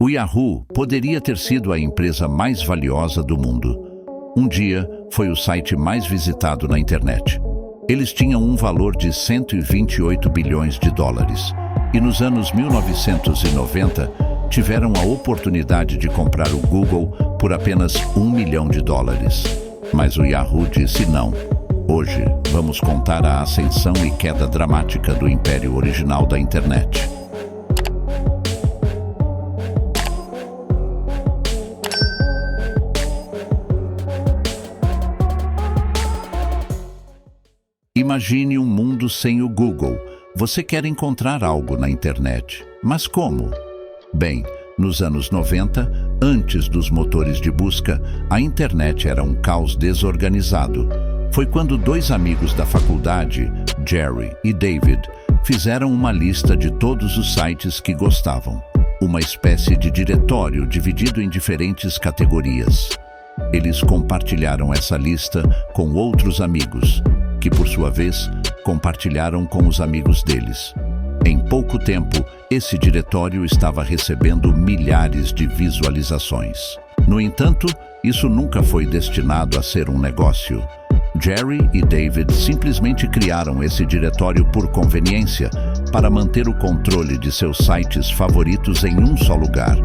O Yahoo poderia ter sido a empresa mais valiosa do mundo. Um dia, foi o site mais visitado na internet. Eles tinham um valor de 128 bilhões de dólares. E nos anos 1990, tiveram a oportunidade de comprar o Google por apenas $1 milhão. Mas o Yahoo disse não. Hoje, vamos contar a ascensão e queda dramática do império original da internet. Imagine um mundo sem o Google. Você quer encontrar algo na internet. Mas como? Bem, nos anos 90, antes dos motores de busca, a internet era um caos desorganizado. Foi quando dois amigos da faculdade, Jerry e David, fizeram uma lista de todos os sites que gostavam. Uma espécie de diretório dividido em diferentes categorias. Eles compartilharam essa lista com outros amigos, que por sua vez compartilharam com os amigos deles. Em pouco tempo, esse diretório estava recebendo milhares de visualizações. No entanto, isso nunca foi destinado a ser um negócio. Jerry e David simplesmente criaram esse diretório por conveniência, para manter o controle de seus sites favoritos em um só lugar,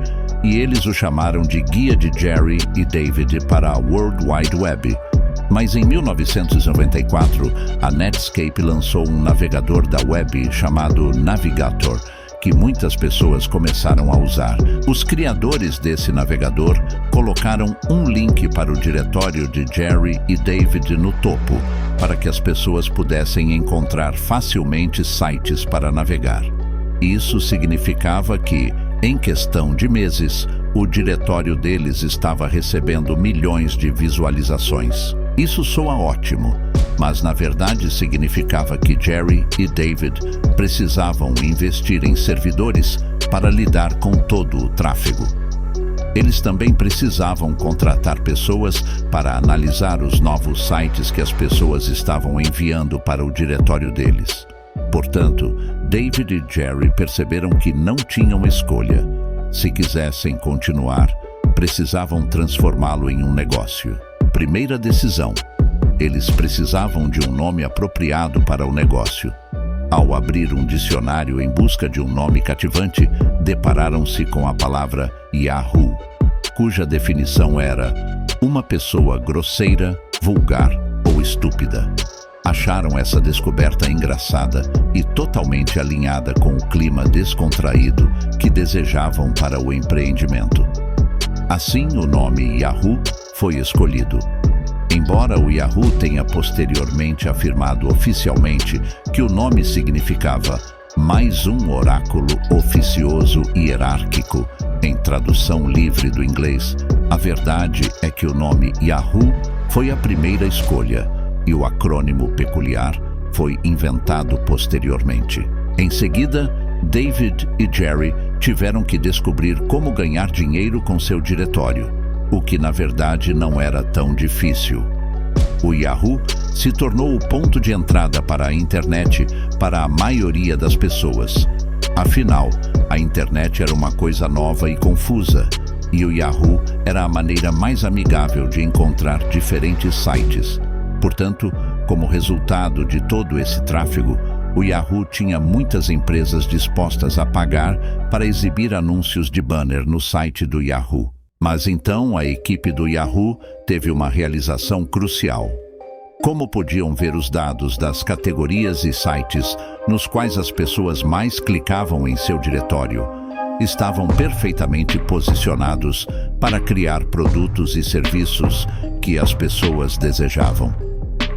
e eles o chamaram de Guia de Jerry e David para a World Wide Web. Mas em 1994, a Netscape lançou um navegador da web chamado Navigator, que muitas pessoas começaram a usar. Os criadores desse navegador colocaram um link para o diretório de Jerry e David no topo, para que as pessoas pudessem encontrar facilmente sites para navegar. Isso significava que, em questão de meses, o diretório deles estava recebendo milhões de visualizações. Isso soa ótimo, mas na verdade significava que Jerry e David precisavam investir em servidores para lidar com todo o tráfego. Eles também precisavam contratar pessoas para analisar os novos sites que as pessoas estavam enviando para o diretório deles. Portanto, David e Jerry perceberam que não tinham escolha. Se quisessem continuar, precisavam transformá-lo em um negócio. Primeira decisão: eles precisavam de um nome apropriado para o negócio. Ao abrir um dicionário em busca de um nome cativante, depararam-se com a palavra Yahoo, cuja definição era uma pessoa grosseira, vulgar ou estúpida. Acharam essa descoberta engraçada e totalmente alinhada com o clima descontraído que desejavam para o empreendimento. Assim, o nome Yahoo foi escolhido. Embora o Yahoo tenha posteriormente afirmado oficialmente que o nome significava mais um oráculo oficioso e hierárquico, em tradução livre do inglês, a verdade é que o nome Yahoo foi a primeira escolha e o acrônimo peculiar foi inventado posteriormente. Em seguida, David e Jerry tiveram que descobrir como ganhar dinheiro com seu diretório, o que na verdade não era tão difícil. O Yahoo se tornou o ponto de entrada para a internet para a maioria das pessoas. Afinal, a internet era uma coisa nova e confusa, e o Yahoo era a maneira mais amigável de encontrar diferentes sites. Portanto, como resultado de todo esse tráfego, o Yahoo tinha muitas empresas dispostas a pagar para exibir anúncios de banner no site do Yahoo. Mas então a equipe do Yahoo teve uma realização crucial. Como podiam ver os dados das categorias e sites nos quais as pessoas mais clicavam em seu diretório, estavam perfeitamente posicionados para criar produtos e serviços que as pessoas desejavam.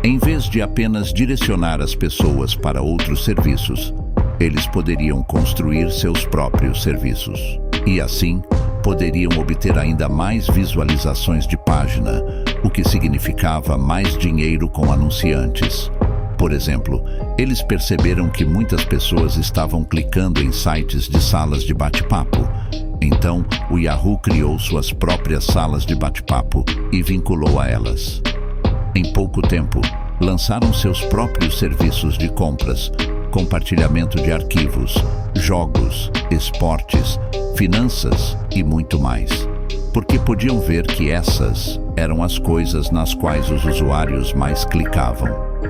Em vez de apenas direcionar as pessoas para outros serviços, eles poderiam construir seus próprios serviços. E assim, poderiam obter ainda mais visualizações de página, o que significava mais dinheiro com anunciantes. Por exemplo, eles perceberam que muitas pessoas estavam clicando em sites de salas de bate-papo. Então, o Yahoo criou suas próprias salas de bate-papo e vinculou a elas. Em pouco tempo, lançaram seus próprios serviços de compras, compartilhamento de arquivos, jogos, esportes, finanças e muito mais. Porque podiam ver que essas eram as coisas nas quais os usuários mais clicavam.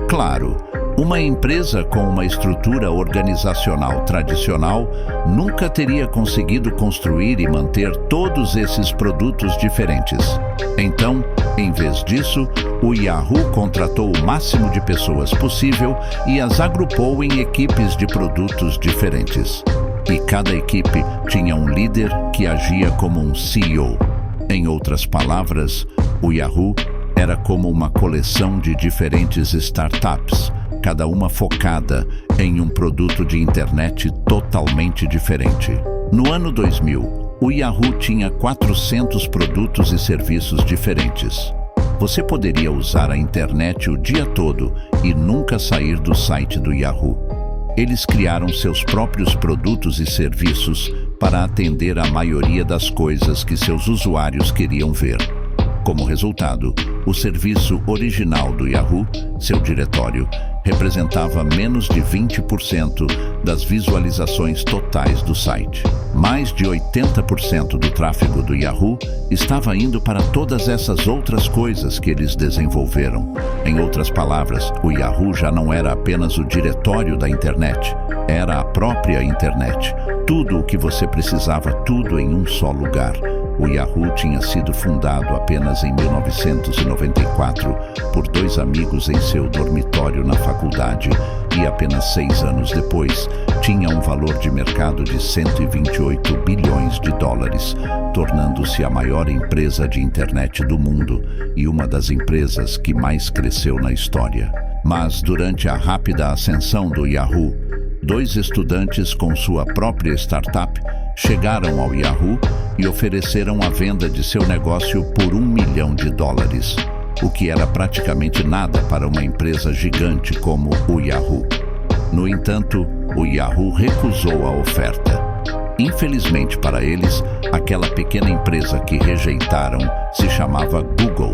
Claro, uma empresa com uma estrutura organizacional tradicional nunca teria conseguido construir e manter todos esses produtos diferentes. Então, em vez disso, o Yahoo contratou o máximo de pessoas possível e as agrupou em equipes de produtos diferentes. E cada equipe tinha um líder que agia como um CEO. Em outras palavras, o Yahoo era como uma coleção de diferentes startups, cada uma focada em um produto de internet totalmente diferente. No ano 2000, o Yahoo tinha 400 produtos e serviços diferentes. Você poderia usar a internet o dia todo e nunca sair do site do Yahoo. Eles criaram seus próprios produtos e serviços para atender à maioria das coisas que seus usuários queriam ver. Como resultado, o serviço original do Yahoo, seu diretório, representava menos de 20% das visualizações totais do site. Mais de 80% do tráfego do Yahoo estava indo para todas essas outras coisas que eles desenvolveram. Em outras palavras, o Yahoo já não era apenas o diretório da internet, era a própria internet. Tudo o que você precisava, tudo em um só lugar. O Yahoo tinha sido fundado apenas em 1994 por dois amigos em seu dormitório na faculdade e apenas 6 anos depois tinha um valor de mercado de 128 bilhões de dólares, tornando-se a maior empresa de internet do mundo e uma das empresas que mais cresceu na história. Mas durante a rápida ascensão do Yahoo, 2 estudantes com sua própria startup chegaram ao Yahoo e ofereceram a venda de seu negócio por $1 milhão, o que era praticamente nada para uma empresa gigante como o Yahoo. No entanto, o Yahoo recusou a oferta. Infelizmente para eles, aquela pequena empresa que rejeitaram se chamava Google,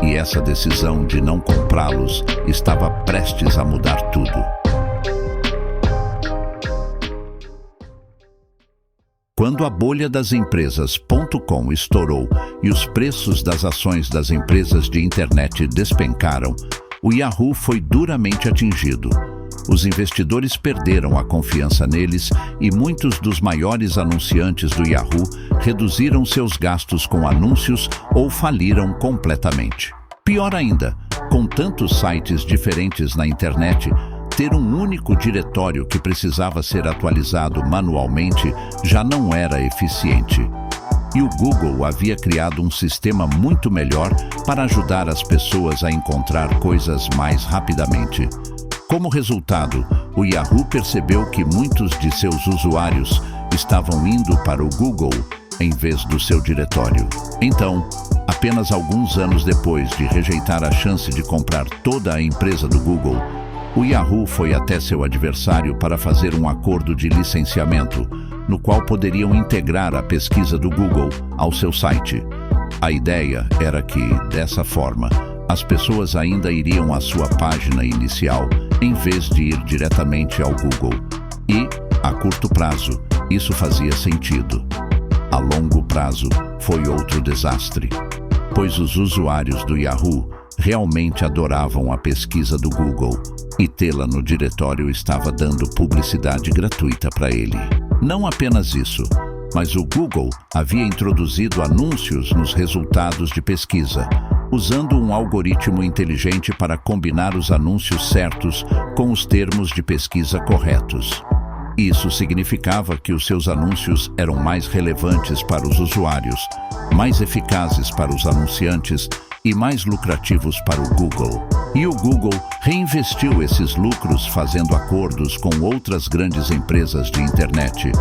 e essa decisão de não comprá-los estava prestes a mudar tudo. Quando a bolha das empresas .com estourou e os preços das ações das empresas de internet despencaram, o Yahoo foi duramente atingido. Os investidores perderam a confiança neles e muitos dos maiores anunciantes do Yahoo reduziram seus gastos com anúncios ou faliram completamente. Pior ainda, com tantos sites diferentes na internet, ter um único diretório que precisava ser atualizado manualmente já não era eficiente. E o Google havia criado um sistema muito melhor para ajudar as pessoas a encontrar coisas mais rapidamente. Como resultado, o Yahoo percebeu que muitos de seus usuários estavam indo para o Google em vez do seu diretório. Então, apenas alguns anos depois de rejeitar a chance de comprar toda a empresa do Google, o Yahoo foi até seu adversário para fazer um acordo de licenciamento, no qual poderiam integrar a pesquisa do Google ao seu site. A ideia era que, dessa forma, as pessoas ainda iriam à sua página inicial, em vez de ir diretamente ao Google. E, a curto prazo, isso fazia sentido. A longo prazo, foi outro desastre, pois os usuários do Yahoo realmente adoravam a pesquisa do Google, e tê-la no diretório estava dando publicidade gratuita para ele. Não apenas isso, mas o Google havia introduzido anúncios nos resultados de pesquisa, usando um algoritmo inteligente para combinar os anúncios certos com os termos de pesquisa corretos. Isso significava que os seus anúncios eram mais relevantes para os usuários, mais eficazes para os anunciantes e mais lucrativos para o Google. E o Google reinvestiu esses lucros fazendo acordos com outras grandes empresas de internet,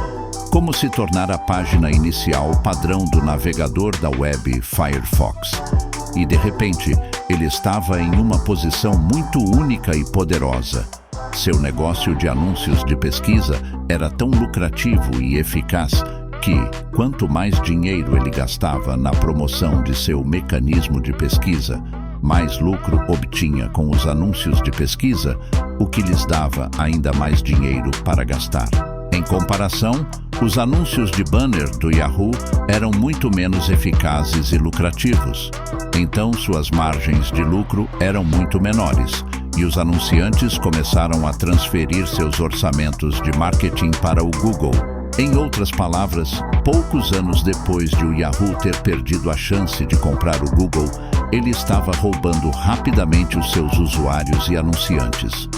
como se tornar a página inicial padrão do navegador da web Firefox. E de repente, ele estava em uma posição muito única e poderosa. Seu negócio de anúncios de pesquisa era tão lucrativo e eficaz que, quanto mais dinheiro ele gastava na promoção de seu mecanismo de pesquisa, mais lucro obtinha com os anúncios de pesquisa, o que lhes dava ainda mais dinheiro para gastar. Em comparação, os anúncios de banner do Yahoo eram muito menos eficazes e lucrativos. Então, suas margens de lucro eram muito menores, e os anunciantes começaram a transferir seus orçamentos de marketing para o Google. Em outras palavras, poucos anos depois de o Yahoo ter perdido a chance de comprar o Google, ele estava roubando rapidamente os seus usuários e anunciantes.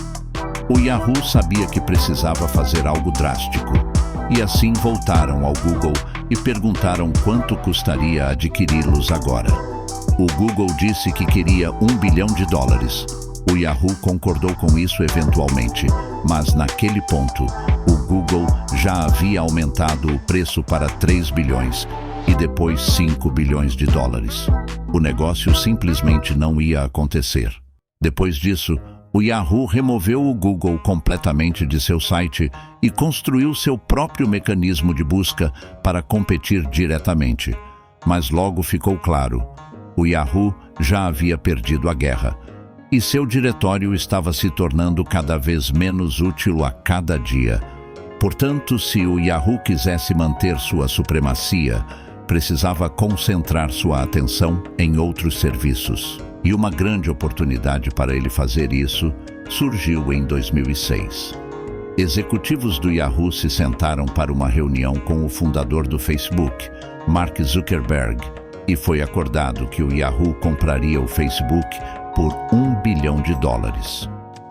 O Yahoo sabia que precisava fazer algo drástico, e assim voltaram ao Google e perguntaram quanto custaria adquiri-los agora. O Google disse que queria $1 bilhão. O Yahoo concordou com isso eventualmente, mas naquele ponto, o Google já havia aumentado o preço para 3 bilhões e depois $5 bilhões. O negócio simplesmente não ia acontecer. Depois disso, o Yahoo removeu o Google completamente de seu site e construiu seu próprio mecanismo de busca para competir diretamente. Mas logo ficou claro, o Yahoo já havia perdido a guerra, e seu diretório estava se tornando cada vez menos útil a cada dia. Portanto, se o Yahoo quisesse manter sua supremacia, precisava concentrar sua atenção em outros serviços. E uma grande oportunidade para ele fazer isso surgiu em 2006. Executivos do Yahoo se sentaram para uma reunião com o fundador do Facebook, Mark Zuckerberg, e foi acordado que o Yahoo compraria o Facebook por $1 bilhão.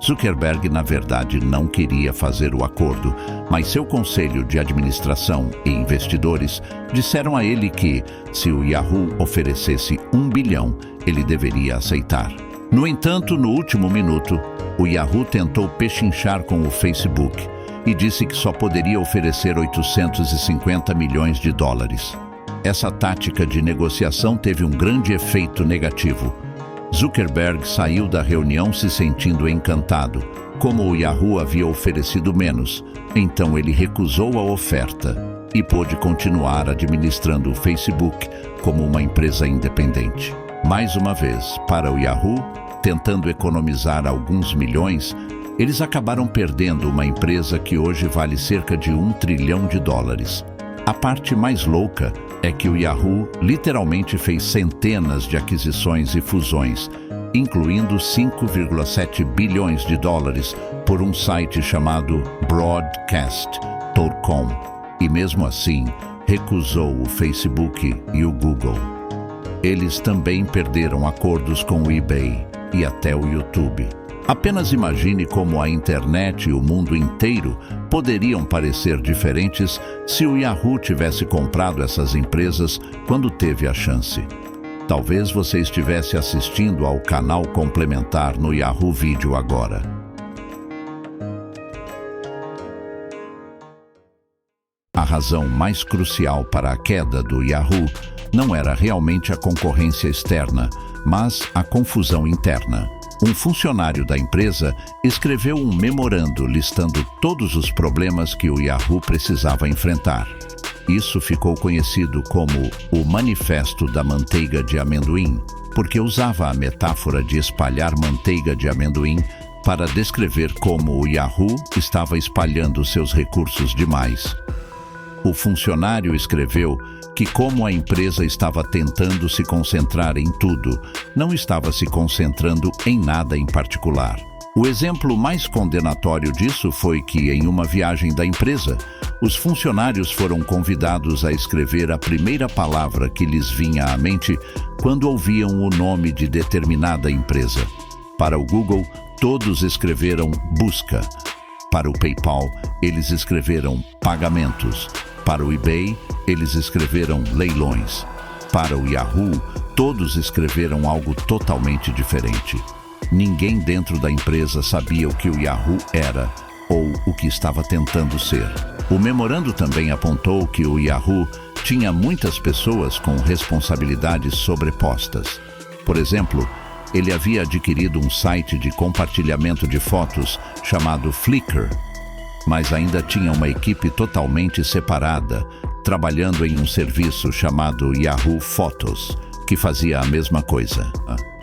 Zuckerberg, na verdade, não queria fazer o acordo, mas seu conselho de administração e investidores disseram a ele que, se o Yahoo oferecesse $1 bilhão, ele deveria aceitar. No entanto, no último minuto, o Yahoo tentou pechinchar com o Facebook e disse que só poderia oferecer $850 milhões. Essa tática de negociação teve um grande efeito negativo. Zuckerberg saiu da reunião se sentindo encantado. Como o Yahoo havia oferecido menos, então ele recusou a oferta e pôde continuar administrando o Facebook como uma empresa independente. Mais uma vez, para o Yahoo, tentando economizar alguns milhões, eles acabaram perdendo uma empresa que hoje vale cerca de $1 trilhão. A parte mais louca é que o Yahoo literalmente fez centenas de aquisições e fusões, incluindo $5,7 bilhões por um site chamado Broadcast.com, e mesmo assim recusou o Facebook e o Google. Eles também perderam acordos com o eBay e até o YouTube. Apenas imagine como a internet e o mundo inteiro poderiam parecer diferentes se o Yahoo tivesse comprado essas empresas quando teve a chance. Talvez você estivesse assistindo ao canal complementar no Yahoo Video agora. A razão mais crucial para a queda do Yahoo não era realmente a concorrência externa, mas a confusão interna. Um funcionário da empresa escreveu um memorando listando todos os problemas que o Yahoo precisava enfrentar. Isso ficou conhecido como o Manifesto da Manteiga de Amendoim, porque usava a metáfora de espalhar manteiga de amendoim para descrever como o Yahoo estava espalhando seus recursos demais. O funcionário escreveu que, como a empresa estava tentando se concentrar em tudo, não estava se concentrando em nada em particular. O exemplo mais condenatório disso foi que, em uma viagem da empresa, os funcionários foram convidados a escrever a primeira palavra que lhes vinha à mente quando ouviam o nome de determinada empresa. Para o Google, todos escreveram busca. Para o PayPal, eles escreveram pagamentos. Para o eBay, eles escreveram leilões. Para o Yahoo, todos escreveram algo totalmente diferente. Ninguém dentro da empresa sabia o que o Yahoo era ou o que estava tentando ser. O memorando também apontou que o Yahoo tinha muitas pessoas com responsabilidades sobrepostas. Por exemplo, ele havia adquirido um site de compartilhamento de fotos chamado Flickr, mas ainda tinha uma equipe totalmente separada, trabalhando em um serviço chamado Yahoo Photos, que fazia a mesma coisa.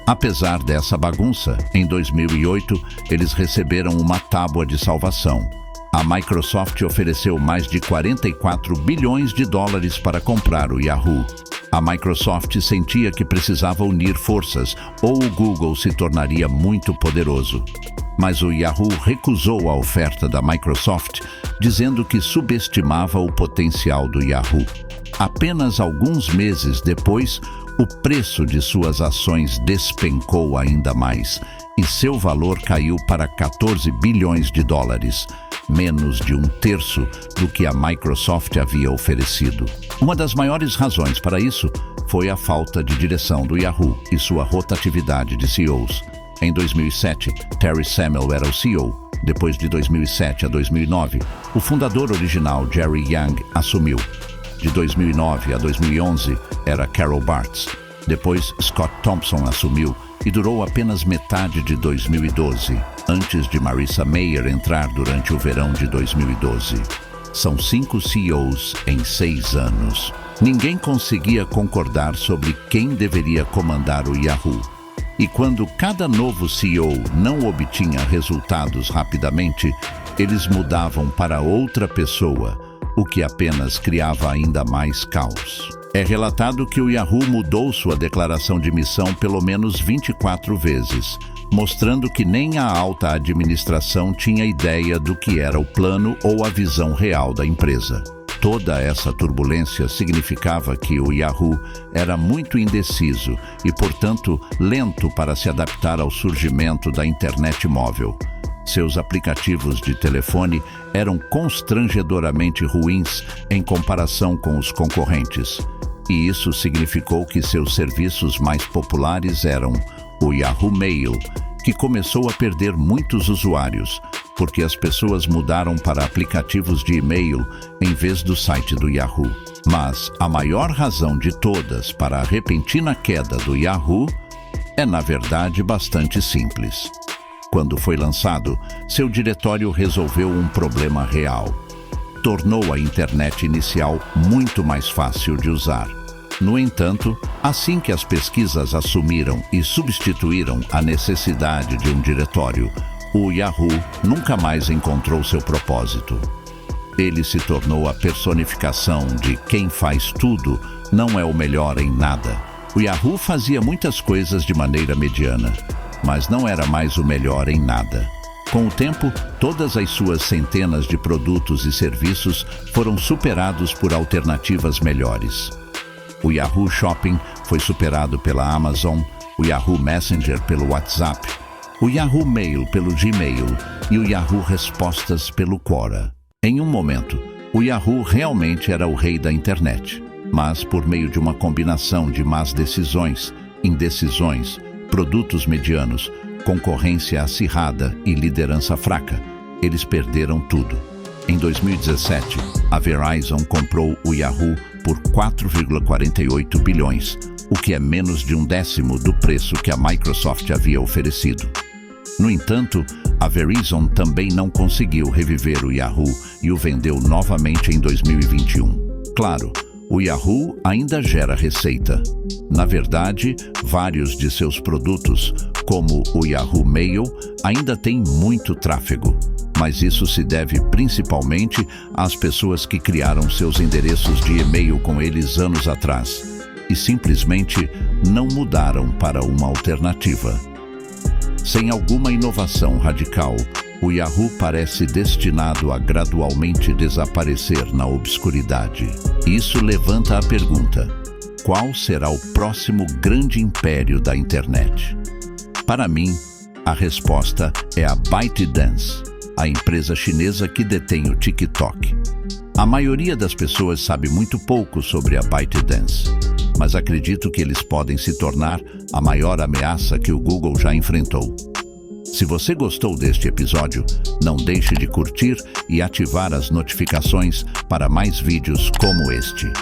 Apesar dessa bagunça, em 2008, eles receberam uma tábua de salvação. A Microsoft ofereceu mais de 44 bilhões de dólares para comprar o Yahoo. A Microsoft sentia que precisava unir forças ou o Google se tornaria muito poderoso. Mas o Yahoo recusou a oferta da Microsoft, dizendo que subestimava o potencial do Yahoo. Apenas alguns meses depois, o preço de suas ações despencou ainda mais e seu valor caiu para 14 bilhões de dólares, menos de um terço do que a Microsoft havia oferecido. Uma das maiores razões para isso foi a falta de direção do Yahoo e sua rotatividade de CEOs. Em 2007, Terry Semel era o CEO. Depois de 2007 a 2009, o fundador original Jerry Yang assumiu. De 2009 a 2011 era Carol Bartz. Depois Scott Thompson assumiu e durou apenas metade de 2012, antes de Marissa Mayer entrar durante o verão de 2012. São 5 CEOs em 6 anos. Ninguém conseguia concordar sobre quem deveria comandar o Yahoo. E quando cada novo CEO não obtinha resultados rapidamente, eles mudavam para outra pessoa, o que apenas criava ainda mais caos. É relatado que o Yahoo mudou sua declaração de missão pelo menos 24 vezes, mostrando que nem a alta administração tinha ideia do que era o plano ou a visão real da empresa. Toda essa turbulência significava que o Yahoo era muito indeciso e, portanto, lento para se adaptar ao surgimento da internet móvel. Seus aplicativos de telefone eram constrangedoramente ruins em comparação com os concorrentes. E isso significou que seus serviços mais populares eram o Yahoo Mail, que começou a perder muitos usuários, porque as pessoas mudaram para aplicativos de e-mail em vez do site do Yahoo. Mas a maior razão de todas para a repentina queda do Yahoo é, na verdade, bastante simples. Quando foi lançado, seu diretório resolveu um problema real. Tornou a internet inicial muito mais fácil de usar. No entanto, assim que as pesquisas assumiram e substituíram a necessidade de um diretório, o Yahoo nunca mais encontrou seu propósito. Ele se tornou a personificação de quem faz tudo não é o melhor em nada. O Yahoo fazia muitas coisas de maneira mediana, mas não era mais o melhor em nada. Com o tempo, todas as suas centenas de produtos e serviços foram superados por alternativas melhores. O Yahoo Shopping foi superado pela Amazon, o Yahoo Messenger pelo WhatsApp, o Yahoo Mail pelo Gmail e o Yahoo Respostas pelo Quora. Em um momento, o Yahoo realmente era o rei da internet, mas por meio de uma combinação de más decisões, indecisões, produtos medianos, concorrência acirrada e liderança fraca, eles perderam tudo. Em 2017, a Verizon comprou o Yahoo por 4,48 bilhões, o que é menos de 1/10 do preço que a Microsoft havia oferecido. No entanto, a Verizon também não conseguiu reviver o Yahoo e o vendeu novamente em 2021. Claro, o Yahoo ainda gera receita. Na verdade, vários de seus produtos, como o Yahoo Mail, ainda têm muito tráfego. Mas isso se deve principalmente às pessoas que criaram seus endereços de e-mail com eles anos atrás e simplesmente não mudaram para uma alternativa. Sem alguma inovação radical, o Yahoo parece destinado a gradualmente desaparecer na obscuridade. Isso levanta a pergunta: qual será o próximo grande império da internet? Para mim, a resposta é a ByteDance, a empresa chinesa que detém o TikTok. A maioria das pessoas sabe muito pouco sobre a ByteDance, mas acredito que eles podem se tornar a maior ameaça que o Google já enfrentou. Se você gostou deste episódio, não deixe de curtir e ativar as notificações para mais vídeos como este.